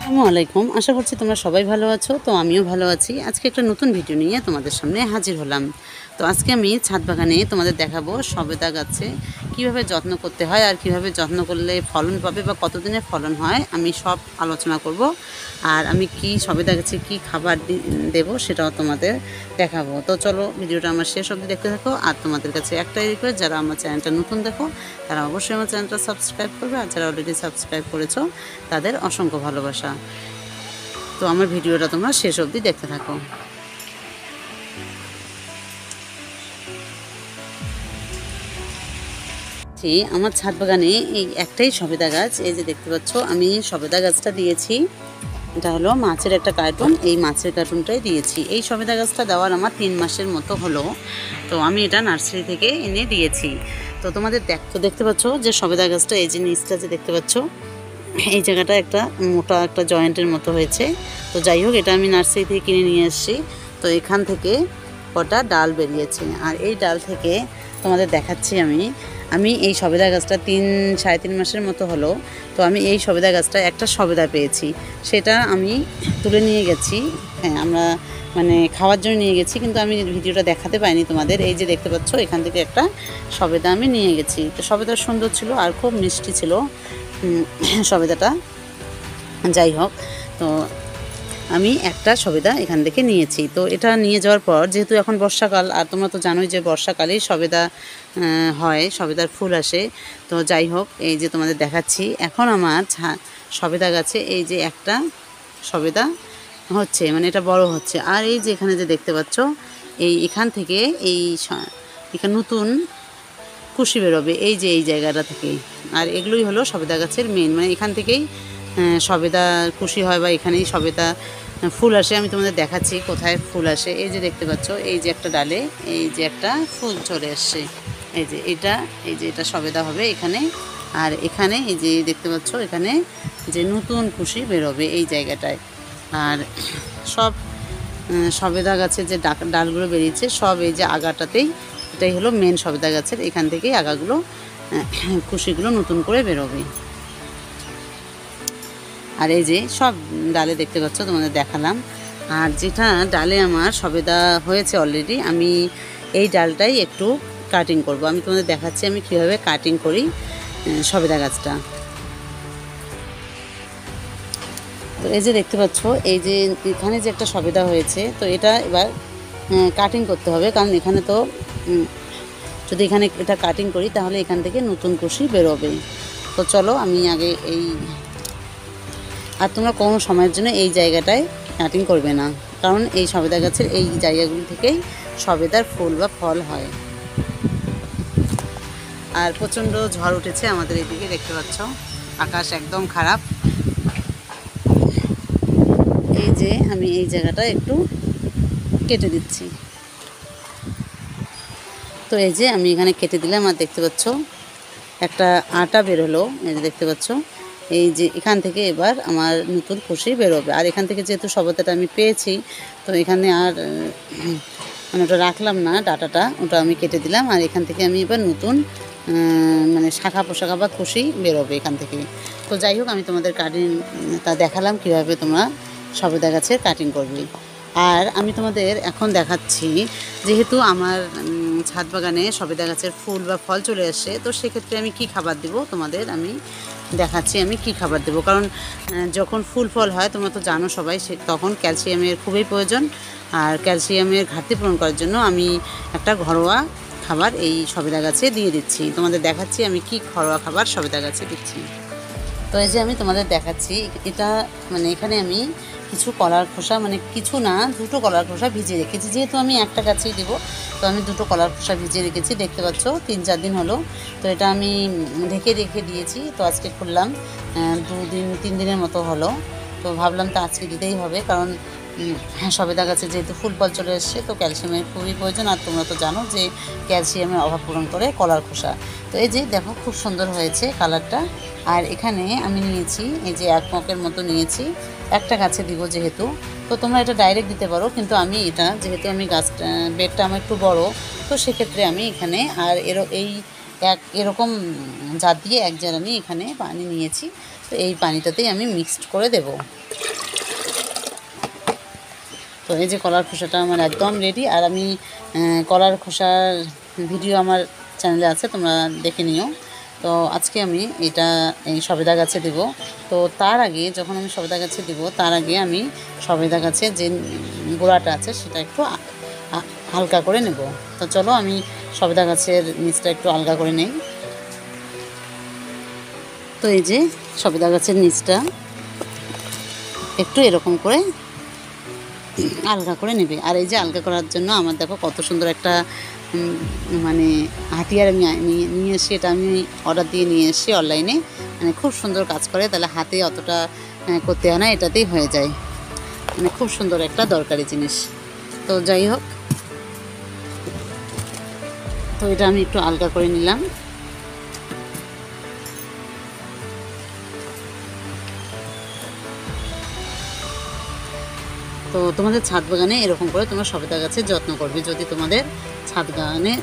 আসসালামু আলাইকুম। আশা করছি তোমরা সবাই ভালো আছো। তো আমিও ভালো আছি। আজকে একটা নতুন ভিডিও নিয়ে তোমাদের সামনে হাজির হলাম। তো আজকে আমি ছাদ বাগানে তোমাদের দেখাবো সবেদা গাছে কীভাবে যত্ন করতে হয় আর কীভাবে যত্ন করলে ফলন পাবে বা কতদিনে ফলন হয় আমি সব আলোচনা করব। আর আমি কি সবেদা গাছে কী খাবার দেবো সেটাও তোমাদের দেখাবো। তো চলো ভিডিওটা আমার শেষ অবধি দেখতে থাকো। আর তোমাদের কাছে একটাই রিকোয়েস্ট, যারা আমার চ্যানেলটা নতুন দেখো তারা অবশ্যই আমার চ্যানেলটা সাবস্ক্রাইব করবে, আর যারা অলরেডি সাবস্ক্রাইব করেছো তাদের অসংখ্য ভালোবাসা। তো আমার ভিডিওটা তোমরা শেষ অবধি দেখতে থাকো। আমার ছাদ বাগানে এই একটাই সবেদা গাছ, এই যে দেখতে পাচ্ছ আমি সবেদা গাছটা দিয়েছি। এটা হলো মাছের একটা কার্টুন, এই মাছের কার্টুনটাই দিয়েছি। এই সবেদা গাছটা দেওয়ার আমার 3 মাসের মতো হলো। তো আমি এটা নার্সারি থেকে এনে দিয়েছি। তো তোমাদের দেখতে পাচ্ছ যে সবেদা গাছটা এই যে নিচটা যে দেখতে পাচ্ছ, এই জায়গাটা একটা মোটা একটা জয়েন্টের মতো হয়েছে। তো যাই হোক, এটা আমি নার্সারি থেকে কিনে নিয়ে এসেছি। তো এখান থেকে কটা ডাল বেরিয়েছে, আর এই ডাল থেকে তোমাদের দেখাচ্ছি আমি এই সবেদা গাছটা 3-3.5 মাসের মতো হলো। তো আমি এই সবেদা গাছটা একটা সবেদা পেয়েছি, সেটা আমি তুলে নিয়ে গেছি। হ্যাঁ, আমরা মানে খাওয়ার জন্য নিয়ে গেছি, কিন্তু আমি ভিডিওটা দেখাতে পাইনি তোমাদের। এই যে দেখতে পাচ্ছ এখান থেকে একটা সবেদা আমি নিয়ে গেছি। তো সবেদা সুন্দর ছিল আর খুব মিষ্টি ছিল সবেদাটা। যাই হোক, তো আমি একটা সবেদা এখান থেকে নিয়েছি। তো এটা নিয়ে যাওয়ার পর, যেহেতু এখন বর্ষাকাল আর তোমরা তো জানোই যে বর্ষাকালেই সবেদা হয়, সবেদার ফুল আসে। তো যাই হোক, এই যে তোমাদের দেখাচ্ছি এখন আমার সবেদা গাছে এই যে একটা সবেদা হচ্ছে, মানে এটা বড় হচ্ছে। আর এই যে এখানে যে দেখতে পাচ্ছ এখান থেকে এখানে নতুন কুশি বেরোবে এই যে এই জায়গাটা থেকে। আর এগুলোই হলো সবেদা গাছের মেন, মানে এখান থেকেই সবেদা কুশি হয় বা এখানেই সবেদা ফুল আসে। আমি তোমাদের দেখাচ্ছি কোথায় ফুল আসে। এই যে দেখতে পাচ্ছ এই যে একটা ডালে এই যে একটা ফুল চলে আসছে, এই যে এটা সবেদা হবে এখানে। আর এখানে এই যে দেখতে পাচ্ছ এখানে যে নতুন কুশি বেরোবে এই জায়গাটায়। আর সব সবেদা গাছের যে ডালগুলো বেরিয়েছে সব এই যে আগাটাতেই, এটাই হলো মেন সবেদা গাছের, এখান থেকেই আগাগুলো কুশিগুলো নতুন করে বেরোবে। আর এই যে সব ডালে দেখতে পাচ্ছ তোমাদের দেখালাম। আর যেটা ডালে আমার সবেদা হয়েছে অলরেডি, আমি এই ডালটাই একটু কাটিং করব। আমি তোমাদের দেখাচ্ছি আমি কীভাবে কাটিং করি সবেদা গাছটা। তো এই যে দেখতে পাচ্ছ এই যে এখানে যে একটা সবেদা হয়েছে, তো এটা এবার কাটিং করতে হবে, কারণ এখানে তো যদি এখানে এটা কাটিং করি তাহলে এখান থেকে নতুন কুশি বেরোবে। তো চলো আমি আগে আর তোমরা কোনো সময়ের জন্য এই জায়গাটায় কাটিং করবে না, কারণ এই সবেদা গাছের এই জায়গাগুলি থেকেই সবেদার ফুল বা ফল হয়। আর প্রচণ্ড ঝড় উঠেছে আমাদের এদিকে, দেখতে পাচ্ছ আকাশ একদম খারাপ। এই যে আমি এই জায়গাটা একটু কেটে দিচ্ছি। তো এই যে আমি এখানে কেটে দিলাম, আর দেখতে পাচ্ছ একটা আটা বেরোলো। এই যে দেখতে পাচ্ছ এই যে এখান থেকে এবার আমার নতুন কুশি বেরোবে। আর এখান থেকে যেহেতু সবেদাটা আমি পেয়েছি, তো এখানে আর মানে ওটা রাখলাম না, ডাটাটা ওটা আমি কেটে দিলাম। আর এখান থেকে আমি এবার নতুন মানে শাখা পোশাখা বা কুশি বেরোবে এখান থেকে। তো যাই হোক, আমি তোমাদের তা দেখালাম কীভাবে তোমরা সবেদা গাছের কাটিং করবে। আর আমি তোমাদের এখন দেখাচ্ছি, যেহেতু আমার ছাদ বাগানে সবেদা গাছের ফুল বা ফল চলে আসে, তো সেক্ষেত্রে আমি কি খাবার দেব তোমাদের আমি দেখাচ্ছি আমি কি খাবার দেব। কারণ যখন ফুল ফল হয় তোমরা তো জানো সবাই, তখন ক্যালসিয়ামের খুবই প্রয়োজন। আর ক্যালসিয়ামের ঘাটতি পূরণ করার জন্য আমি একটা ঘরোয়া খাবার এই সবেদা গাছে দিয়ে দিচ্ছি। তোমাদের দেখাচ্ছি আমি কি ঘরোয়া খাবার সবেদা গাছে দিচ্ছি। তো এই যে আমি তোমাদের দেখাচ্ছি, এটা মানে এখানে আমি কিছু কলার খোসা, মানে কিছু না, 2টো কলার খোসা ভিজিয়ে রেখেছি। যেহেতু আমি একটা গাছেই দেবো, তো আমি 2টো কলার খোসা ভিজিয়ে রেখেছি। দেখতে পাচ্ছ 3-4 দিন হলো। তো এটা আমি ঢেকে রেখে দিয়েছি। তো আজকে খুললাম 2-3 দিনের মতো হলো। তো ভাবলাম তো আজকে দিতেই হবে, কারণ সবেদা গাছে যেহেতু ফুল ফল চলে এসছে, তো ক্যালসিয়ামের খুবই প্রয়োজন। আর তোমরা তো জানো যে ক্যালসিয়ামের অভাব পূরণ করে কলার খোসা। তো এই যে দেখো খুব সুন্দর হয়েছে কালারটা। আর এখানে আমি নিয়েছি এই যে 1 মগের মতো নিয়েছি, একটা গাছে দিব যেহেতু। তো তোমরা এটা ডাইরেক্ট দিতে পারো, কিন্তু আমি এটা যেহেতু আমি গাছটা বেডটা আমার একটু বড়, তো সেক্ষেত্রে আমি এখানে আর এরকম জাত দিয়ে 1 জার আমি এখানে পানি নিয়েছি। তো এই পানিটাতেই আমি মিক্সড করে দেব। তো এই যে কলার খোসাটা আমার একদম রেডি। আর আমি কলার খোসার ভিডিও আমার চ্যানেলে আছে, তোমরা দেখে নিও। তো আজকে আমি এটা এই সবেদা গাছে দেব। তো তার আগে যখন আমি সবেদা গাছে দেব, তার আগে আমি সবেদা গাছে যে গোড়াটা আছে সেটা একটু হালকা করে নেব। তো চলো আমি সবেদা গাছের নিচটা একটু আলগা করে নেই। তো এই যে সবেদা গাছের নিচটা একটু এরকম করে আলগা করে নেবে। আর এই যে আলগা করার জন্য আমার দেখো কত সুন্দর একটা মানে হাতিয়ার আমি নিয়ে এসে, এটা আমি অর্ডার দিয়ে নিয়ে এসে অনলাইনে, মানে খুব সুন্দর কাজ করে, তাহলে হাতে অতটা করতে হয় না, এটাতেই হয়ে যায়, মানে খুব সুন্দর একটা দরকারি জিনিস। তো যাই হোক, তো এটা আমি একটু আলগা করে নিলাম। তো তোমাদের ছাদ বাগানে এরকম করে তোমরা সবেদা গাছের যত্ন করবে, যদি তোমাদের ছাদ বাগানে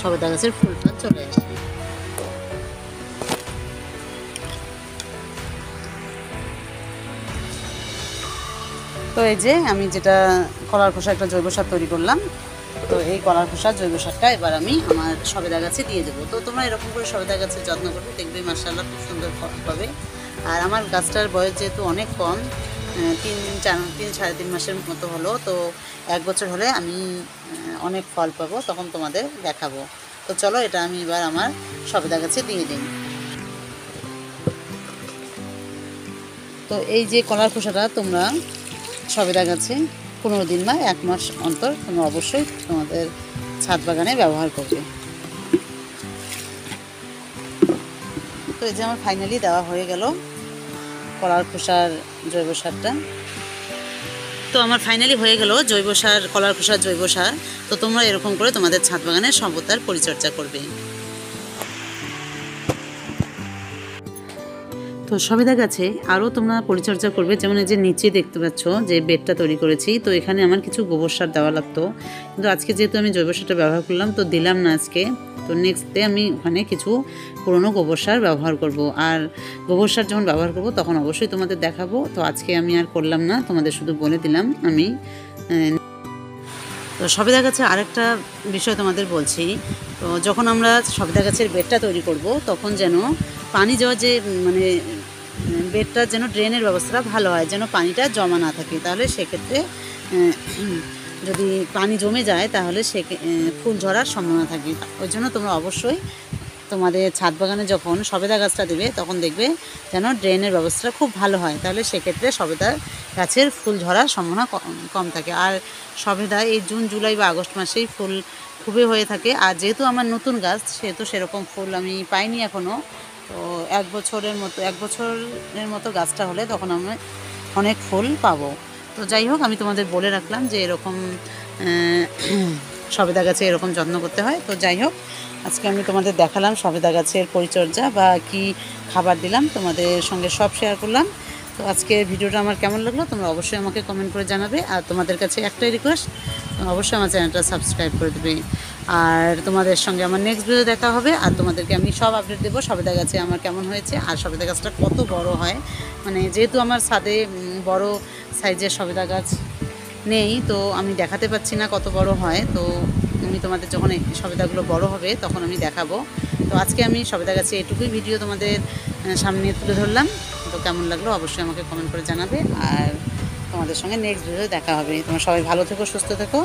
সবেদা গাছের ফুলটা চলে আসে। তো এই যে আমি যেটা কলার খোসা একটা জৈব সার তৈরি করলাম, তো এই কলার খোসা জৈব সারটা এবার আমি আমার সবেদা গাছে দিয়ে দেবো। তো তোমরা এরকম করে সবেদা গাছের যত্ন করবে, দেখবে মাশাআল্লাহ খুব সুন্দর ফল পাবে। আর আমার গাছটার বয়স যেহেতু অনেক কম, 3-3.5 মাসের মতো হলো, তো 1 বছর হলে আমি অনেক ফল পাবো, তখন তোমাদের দেখাবো। তো চলো এটা আমি এবার আমার সবেদা গাছে দিয়ে দিই। তো এই যে কলার খোসাটা তোমরা সবেদা গাছে 15 দিন বা 1 মাস অন্তর তোমরা অবশ্যই তোমাদের ছাদ বাগানে ব্যবহার করবে। তো এই যে আমার ফাইনালি দেওয়া হয়ে গেল কলার খোসার জৈব সারটা। তো আমার ফাইনালি হয়ে গেল জৈব সার, কলার খোসার জৈব সার। তো তোমরা এরকম করে তোমাদের ছাদ বাগানে সর্বদার পরিচর্যা করবে। তো সবেদা গাছে আরও তোমরা পরিচর্যা করবে, যেমন এই যে নিচে দেখতে পাচ্ছ যে বেডটা তৈরি করেছি, তো এখানে আমার কিছু গোবর সার দেওয়া লাগতো, কিন্তু আজকে যেহেতু আমি জৈব সারটা ব্যবহার করলাম তো দিলাম না আজকে। তো নেক্সট ডে আমি ওখানে কিছু পুরনো গোবর সার ব্যবহার করব। আর গোবর সার যখন ব্যবহার করব তখন অবশ্যই তোমাদের দেখাবো। তো আজকে আমি আর করলাম না, তোমাদের শুধু বলে দিলাম আমি। তো সবেদা গাছের আরেকটা বিষয় তোমাদের বলছি, তো যখন আমরা সবেদা গাছের বেডটা তৈরি করব তখন যেন পানি যাওয়া যে মানে বেডটা যেন ড্রেনের ব্যবস্থাটা ভালো হয়, যেন পানিটা জমা না থাকে, তাহলে সেক্ষেত্রে যদি পানি জমে যায় তাহলে সে ফুল ঝরার সম্ভাবনা থাকে। ওই জন্য তোমরা অবশ্যই তোমাদের ছাদ বাগানে যখন সবেদা গাছটা দেবে তখন দেখবে যেন ড্রেনের ব্যবস্থাটা খুব ভালো হয়, তাহলে সেক্ষেত্রে সবেদা গাছের ফুল ঝরার সম্ভাবনা কম থাকে। আর সবেদা এই জুন, জুলাই বা আগস্ট মাসেই ফুল খুবই হয়ে থাকে। আর যেহেতু আমার নতুন গাছ সেহেতু সেরকম ফুল আমি পাইনি এখনও। তো 1 বছরের মতো গাছটা হলে তখন আমি অনেক ফুল পাবো। তো যাই হোক, আমি তোমাদের বলে রাখলাম যে এরকম সবেদা গাছে এরকম যত্ন করতে হয়। তো যাই হোক, আজকে আমি তোমাদের দেখালাম সবেদা গাছের পরিচর্যা বা কি খাবার দিলাম, তোমাদের সঙ্গে সব শেয়ার করলাম। তো আজকে ভিডিওটা আমার কেমন লাগলো তোমরা অবশ্যই আমাকে কমেন্ট করে জানাবে। আর তোমাদের কাছে একটাই রিকোয়েস্ট, অবশ্যই আমার চ্যানেলটা সাবস্ক্রাইব করে দেবে। আর তোমাদের সঙ্গে আমার নেক্সট ভিডিও দেখা হবে। আর তোমাদেরকে আমি সব আপডেট দেবো সবেদা গাছে আমার কেমন হয়েছে আর সবেদা গাছটা কত বড় হয়। মানে যেহেতু আমার ছাদে বড় সাইজের সবেদা গাছ নেই, তো আমি দেখাতে পাচ্ছি না কত বড় হয়। তো আমি তোমাদের যখন এই সবেদাগুলো বড় হবে তখন আমি দেখাবো। তো আজকে আমি সবেদা গাছে এটুকুই ভিডিও তোমাদের সামনে তুলে ধরলাম। তো কেমন লাগলো অবশ্যই আমাকে কমেন্ট করে জানাবে। আর তোমাদের সঙ্গে নেক্সট ভিডিও দেখা হবে। তোমরা সবাই ভালো থেকো, সুস্থ থেকো।